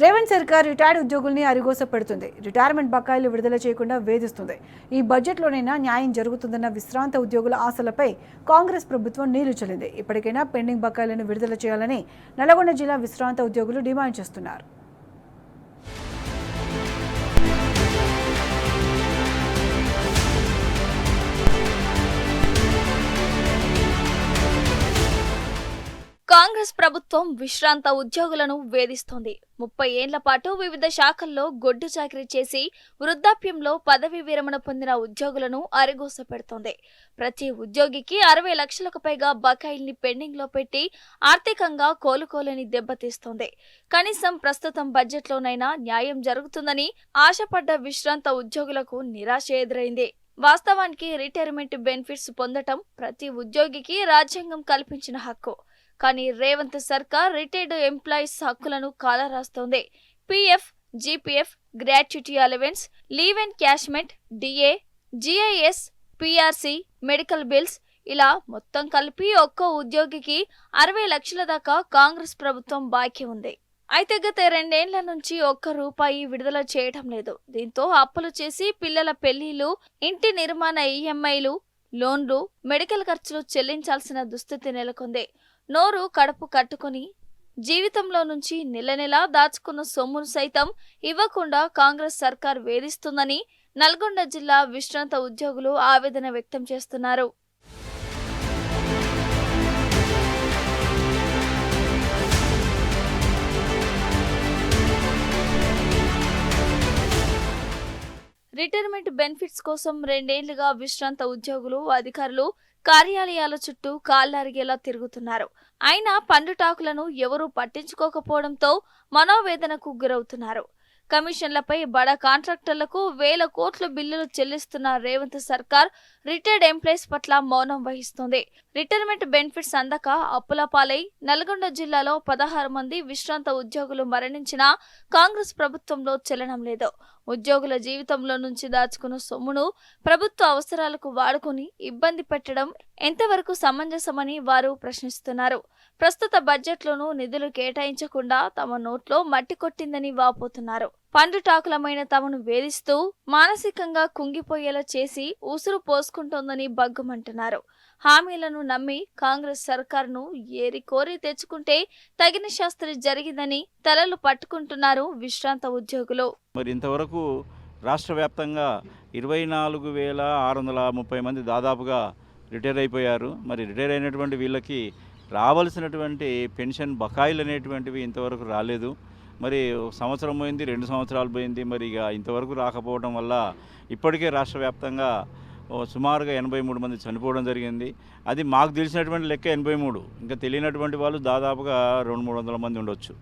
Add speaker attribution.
Speaker 1: రేవంత్ సర్కార్ రిటైర్డ్ ఉద్యోగుల్ని అరిగోస పెడుతుంది. రిటైర్మెంట్ బకాయిలు విడుదల చేయకుండా వేధిస్తుంది. ఈ బడ్జెట్లోనైనా న్యాయం జరుగుతుందన్న విశ్రాంత ఉద్యోగుల ఆశలపై కాంగ్రెస్ ప్రభుత్వం నీళ్లు చల్లింది. ఇప్పటికైనా పెండింగ్ బకాయిలను విడుదల చేయాలని నల్గొండ జిల్లా విశ్రాంత ఉద్యోగులు డిమాండ్ చేస్తున్నారు.
Speaker 2: కాంగ్రెస్ ప్రభుత్వం విశ్రాంత ఉద్యోగులను వేధిస్తోంది. 30 ఏళ్ల పాటు వివిధ శాఖల్లో గొడ్డు చాకిరీ చేసి వృద్ధాప్యంలో పదవీ విరమణ పొందిన ఉద్యోగులను అరిగోస పెడుతోంది. ప్రతి ఉద్యోగికి 60 లక్షలకు పైగా బకాయిల్ని పెండింగ్ లో పెట్టి ఆర్థికంగా కోలుకోలేని దెబ్బతీస్తోంది. కనీసం ప్రస్తుతం బడ్జెట్లోనైనా న్యాయం జరుగుతుందని ఆశపడ్డ విశ్రాంత ఉద్యోగులకు నిరాశ ఎదురైంది. వాస్తవానికి రిటైర్మెంట్ బెనిఫిట్స్ పొందటం ప్రతి ఉద్యోగికి రాజ్యాంగం కల్పించిన హక్కు. కానీ రేవంత్ సర్కార్ రిటైర్డ్ ఎంప్లాయీస్ హక్కులను కాలరాస్తోంది. PF, GPF, gratuity allowance, leave and encashment, DA, GIS, PRC, medical bills ఇలా మొత్తం కలిపి ఒక్కో ఉద్యోగికి 60 లక్షల దాకా కాంగ్రెస్ ప్రభుత్వం బాకీ ఉంది. అయితే గత 2 ఏళ్ల నుంచి ఒక్క రూపాయి విడుదల చేయటం లేదు. దీంతో అప్పులు చేసి పిల్లల పెళ్లిళ్లు, ఇంటి నిర్మాణ ఈఎంఐలు, లోన్లు, మెడికల్ ఖర్చులు చెల్లించాల్సిన దుస్థితి నెలకొంది. నోరు కడుపు కట్టుకుని జీవితంలో నుంచి నెల దాచుకున్న సొమ్మును సైతం ఇవ్వకుండా కాంగ్రెస్ సర్కార్ వేధిస్తుందని నల్గొండ జిల్లా విశ్రాంత ఉద్యోగులు ఆవేదన వ్యక్తం చేస్తున్నారు. రిటైర్మెంట్ బెనిఫిట్స్ కోసం 2 ఏళ్లుగా విశ్రాంత ఉద్యోగులు, అధికారులు కార్యాలయాల చుట్టూ కాళ్లరిగేలా తిరుగుతున్నారు. అయినా పండుటాకులను ఎవరూ పట్టించుకోకపోవడంతో మనోవేదనకు గురవుతున్నారు. కమిషన్లపై బడా కాంట్రాక్టర్లకు 1000 కోట్ల బిల్లులు చెల్లిస్తున్న రేవంత్ సర్కార్ రిటైర్డ్ ఎంప్లాయీస్ పట్ల మౌనం వహిస్తోంది. రిటైర్మెంట్ బెనిఫిట్స్ అందక అప్పుల పాలై నల్గొండ జిల్లాలో 16 మంది విశ్రాంత ఉద్యోగులు మరణించినా కాంగ్రెస్ ప్రభుత్వంలో చెల్లడం లేదు. ఉద్యోగుల జీవితంలో నుంచి దాచుకున్న సొమ్మును ప్రభుత్వ అవసరాలకు వాడుకుని ఇబ్బంది పెట్టడం ఎంతవరకు సమంజసమని వారు ప్రశ్నిస్తున్నారు. ప్రస్తుత బడ్జెట్లోనూ నిధులు కేటాయించకుండా తమ నోట్లో మట్టి కొట్టిందని వాపోతున్నారు. పండుటాకులమైన తమను వేధిస్తూ మానసికంగా కుంగిపోయేలా చేసి ఉసురు పోసుకుంటోందని బగ్గుమంటున్నారు. హామీలను నమ్మి కాంగ్రెస్ సర్కార్ను ఏరి కోరి తెచ్చుకుంటే తగిన శాస్త్రి జరిగిందని తలలు పట్టుకుంటున్నారు విశ్రాంత ఉద్యోగులు.
Speaker 3: మరి ఇంతవరకు రాష్ట్ర వ్యాప్తంగా 24,630 మంది దాదాపుగా రిటైర్ అయిపోయారు. మరి రిటైర్ అయినటువంటి వీళ్ళకి రావాల్సినటువంటి పెన్షన్ బకాయిలు అనేటువంటివి ఇంతవరకు రాలేదు. మరి సంవత్సరం పోయింది, 2 సంవత్సరాలు పోయింది. మరి ఇక ఇంతవరకు రాకపోవడం వల్ల ఇప్పటికే రాష్ట్ర వ్యాప్తంగా సుమారుగా 83 మంది చనిపోవడం జరిగింది. అది మాకు తెలిసినటువంటి లెక్క 83. ఇంకా తెలియనటువంటి వాళ్ళు దాదాపుగా 200-300 మంది ఉండొచ్చు.